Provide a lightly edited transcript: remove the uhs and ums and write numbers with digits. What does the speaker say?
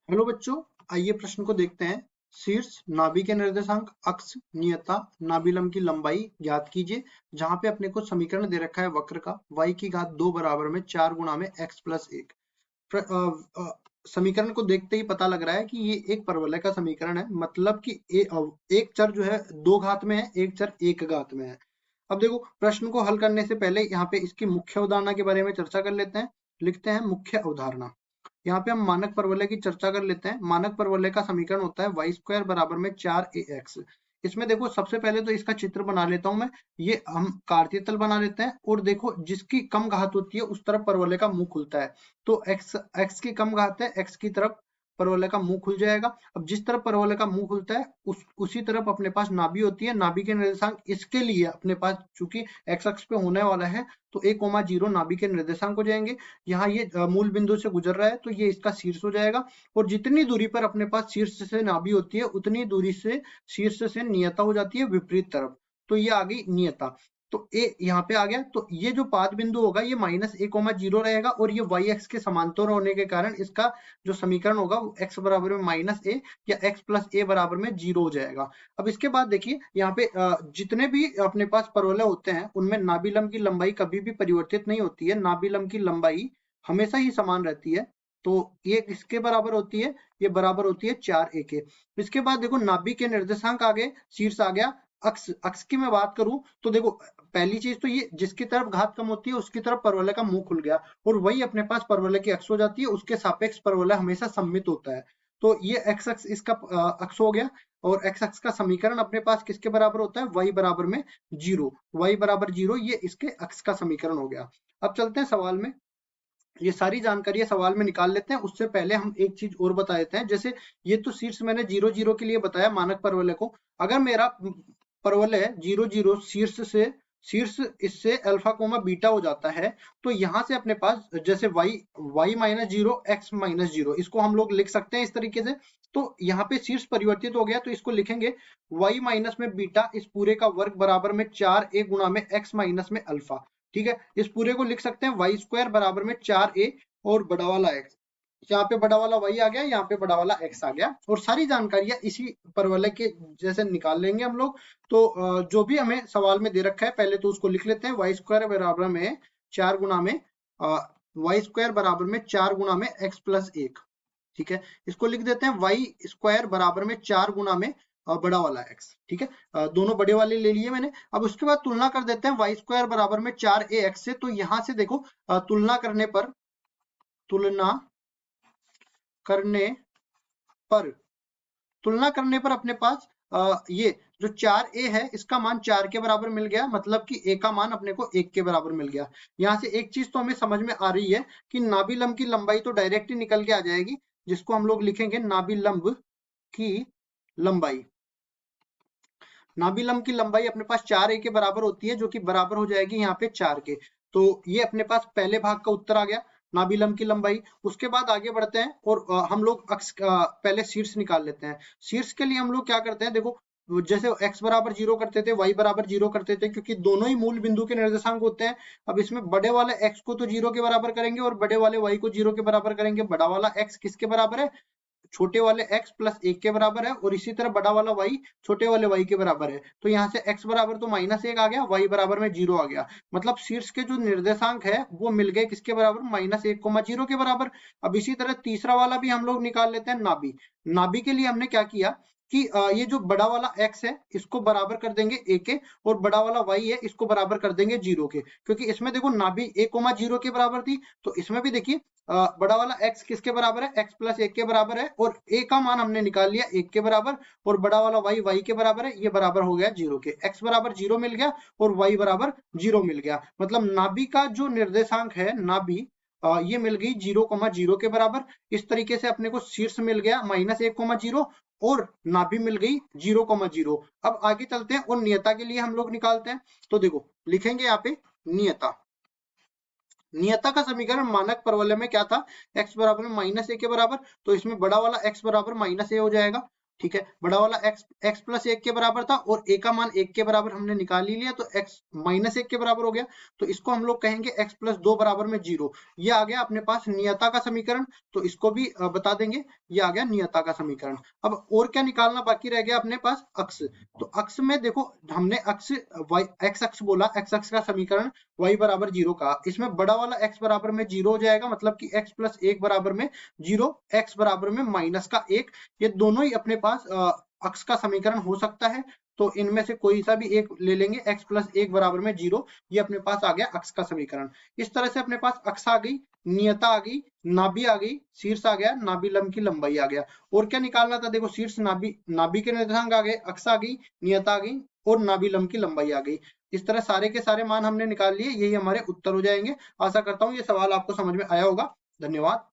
Hello बच्चों, आइए प्रश्न को देखते हैं। शीर्ष नाभि के निर्देशांक अक्ष नियता नाभिलंब की लंबाई ज्ञात कीजिए। जहां पे अपने को समीकरण दे रखा है वक्र का y की घात 2 बराबर में 4 गुणा में x प्लस 1। समीकरण को देखते ही पता लग रहा है कि ये एक परवलय का समीकरण है, मतलब कि एक चर जो है 2 घात में है, एक चर 1 घात में है। अब देखो, प्रश्न को हल करने से पहले यहाँ पे इसकी मुख्य अवधारणा के बारे में चर्चा कर लेते हैं। लिखते हैं मुख्य अवधारणा। यहाँ पे हम मानक परवलय की चर्चा कर लेते हैं। मानक परवलय का समीकरण होता है वाई स्क्वायर बराबर में 4ax। इसमें देखो, सबसे पहले तो इसका चित्र बना लेता हूं मैं। ये हम कार्तीय तल बना लेते हैं और देखो, जिसकी कम घात होती है उस तरफ परवलय का मुंह खुलता है। तो x की कम घात है, x की तरफ परवलय का मुंह खुल जाएगा। अब जिस तरफ परवलय का मुंह खुलता है उसी तरफ अपने पास नाभि होती है। नाभि के निर्देशांक इसके लिए अपने पास, चूंकि x अक्ष पे होने वाला है, तो 1,0 नाभि के निर्देशांक हो जाएंगे। यहाँ ये मूल बिंदु से गुजर रहा है तो ये इसका शीर्ष हो जाएगा। और जितनी दूरी पर अपने पास शीर्ष से नाभि होती है उतनी दूरी से शीर्ष से नियता हो जाती है विपरीत तरफ। तो ये आ गई नियता। तो ए यहाँ पे आ गया। तो ये जो पाद बिंदु होगा ये -a,0 रहेगा और ये y अक्ष के समांतर होने के कारण इसका जो समीकरण होगा वो x बराबर में -a या x प्लस a बराबर में 0 हो जाएगा। अब इसके बाद देखिए, यहाँ पे जितने भी अपने पास परवलय होते हैं उनमें नाभिलंब की लंबाई कभी भी परिवर्तित नहीं होती है। नाभिलंब की लंबाई हमेशा ही समान रहती है। तो ये किसके बराबर होती है? ये बराबर होती है 4a के। इसके बाद देखो, नाभि के निर्देशांक आ गए, शीर्ष आ गया। अक्ष अक्ष की मैं बात करूं तो देखो, पहली चीज तो ये, जिसकी तरफ घात कम होती है उसकी तरफ परवलय का मुंह खुल गया और वही अपने पास परवलय की अक्ष हो जाती है। उसके सापेक्ष परवलय हमेशा सममित होता है। तो ये x अक्ष इसका अक्ष हो गया। और x अक्ष का समीकरण अपने पास किसके बराबर होता है? y बराबर में 0। y बराबर 0 ये इसके अक्ष का समीकरण हो गया। अब चलते हैं सवाल में। ये सारी जानकारी सवाल में निकाल लेते हैं। उससे पहले हम एक चीज और बता देते हैं। जैसे ये तो शीर्ष मैंने 0,0 के लिए बताया मानक परवलय को। अगर मेरा परवलय 0,0 शीर्ष इससे अल्फा कोमा बीटा हो जाता है, तो यहाँ से अपने पास जैसे y -0 x -0 इसको हम लोग लिख सकते हैं इस तरीके से। तो यहाँ पे शीर्ष परिवर्तित हो गया तो इसको लिखेंगे y माइनस में बीटा इस पूरे का वर्ग बराबर में 4a गुणा में x माइनस में अल्फा। ठीक है, इस पूरे को लिख सकते हैं वाई स्क्वायर बराबर में 4a और बड़ा वाला x। यहाँ पे बड़ा वाला y आ गया, यहाँ पे बड़ा वाला x आ गया। और सारी जानकारियां इसी परवलय के जैसे निकाल लेंगे हम लोग। तो जो भी हमें सवाल में दे रखा है पहले तो उसको लिख लेते हैं। वाई स्क्वायर बराबर में 4 गुना में वाई स्क्वायर बराबर में 4 गुना में x प्लस 1। ठीक है, इसको लिख देते हैं वाई स्क्वायर बराबर में 4 गुना में बड़ा वाला x। ठीक है, दोनों बड़े वाले ले लिए मैंने। अब उसके बाद तुलना कर देते हैं वाई स्क्वायर बराबर में 4ax से। तो यहां से देखो, तुलना करने पर पर तुलना करने पर अपने पास ये जो 4a है इसका मान 4 के बराबर मिल गया, मतलब कि a का मान अपने को 1 के बराबर मिल गया। यहाँ से एक चीज तो हमें समझ में आ रही है कि नाभिलंब की लंबाई तो डायरेक्ट ही निकल के आ जाएगी, जिसको हम लोग लिखेंगे नाभिलंब की लंबाई। नाभिलंब की लंबाई अपने पास 4a के बराबर होती है, जो कि बराबर हो जाएगी यहाँ पे 4 के। तो ये अपने पास पहले भाग का उत्तर आ गया, नाभिलंब की लंबाई। उसके बाद आगे बढ़ते हैं और हम लोग अक्ष पहले शीर्ष निकाल लेते हैं। शीर्ष के लिए हम लोग क्या करते हैं, देखो जैसे x बराबर 0 करते थे, y बराबर 0 करते थे, क्योंकि दोनों ही मूल बिंदु के निर्देशांक होते हैं। अब इसमें बड़े वाले x को तो 0 के बराबर करेंगे और बड़े वाले y को 0 के बराबर करेंगे। बड़ा वाला x किसके बराबर है? छोटे वाले x प्लस 1 के बराबर है। और इसी तरह बड़ा वाला y छोटे वाले y के बराबर है। तो यहाँ से x बराबर तो -1 आ गया, y बराबर में 0 आ गया। मतलब शीर्ष के जो निर्देशांक है वो मिल गए किसके बराबर? -1,0 के बराबर। अब इसी तरह तीसरा वाला भी हम लोग निकाल लेते हैं, नाभि। नाभि के लिए हमने क्या किया कि ये जो बड़ा वाला x है इसको बराबर कर देंगे a के, और बड़ा वाला y है इसको बराबर कर देंगे 0 के। क्योंकि इसमें देखो नाभि 1,0 के बराबर थी, तो इसमें भी देखिए बड़ा वाला x किसके बराबर है? x प्लस 1 के बराबर है। और a का मान हमने निकाल लिया 1 के बराबर, और बड़ा वाला y के बराबर है, ये बराबर हो गया 0 के। x बराबर 0 मिल गया और y बराबर 0 मिल गया। मतलब नाभि का जो निर्देशांक है, नाभि ये मिल गई 0,0 के बराबर। इस तरीके से अपने को शीर्ष मिल गया -1,0 और नाभि मिल गई 0,0। अब आगे चलते हैं और नियता के लिए हम लोग निकालते हैं। तो देखो, लिखेंगे यहाँ पे नियता। नियता का समीकरण मानक परवलय में क्या था? x बराबर -a के बराबर। तो इसमें बड़ा वाला x बराबर -a हो जाएगा। ठीक है, बड़ा वाला x प्लस 1 के बराबर था और a का मान 1 के बराबर हमने निकाल ही लिया, तो x माइनस 1 के बराबर हो गया। तो इसको हम लोग कहेंगे x प्लस 2 बराबर में 0। ये आ गया अपने पास नियता का समीकरण। तो इसको भी बता देंगे, ये आ गया नियता का समीकरण। अब और क्या निकालना बाकी रह गया अपने पास? अक्ष। तो अक्ष में देखो, हमने अक्ष x अक्ष बोला, x अक्ष का समीकरण y बराबर 0 कहा। इसमें बड़ा वाला x बराबर में 0 हो जाएगा, मतलब कि x प्लस 1 बराबर में 0, x बराबर में माइनस का 1। ये दोनों ही अपने पास अक्ष का समीकरण हो सकता है। तो इनमें से कोई सा भी एक ले लेंगे, x प्लस 1 बराबर में 0। ये अपने पास आ गया अक्ष का समीकरण। इस तरह से अपने पास अक्ष आ गई, नियता आ गई, नाभि आ गई, शीर्ष आ गया, नाभि लंब की लंबाई आ गया। और क्या निकालना था? देखो, शीर्ष नाभि, नाभि के निर्देशांक आ गए, अक्ष आ गई, नियता आ गई और नाभि लंब की लंबाई आ गई। इस तरह सारे के सारे मान हमने निकाल लिए, यही हमारे उत्तर हो जाएंगे। आशा करता हूँ ये सवाल आपको समझ में आया होगा। धन्यवाद।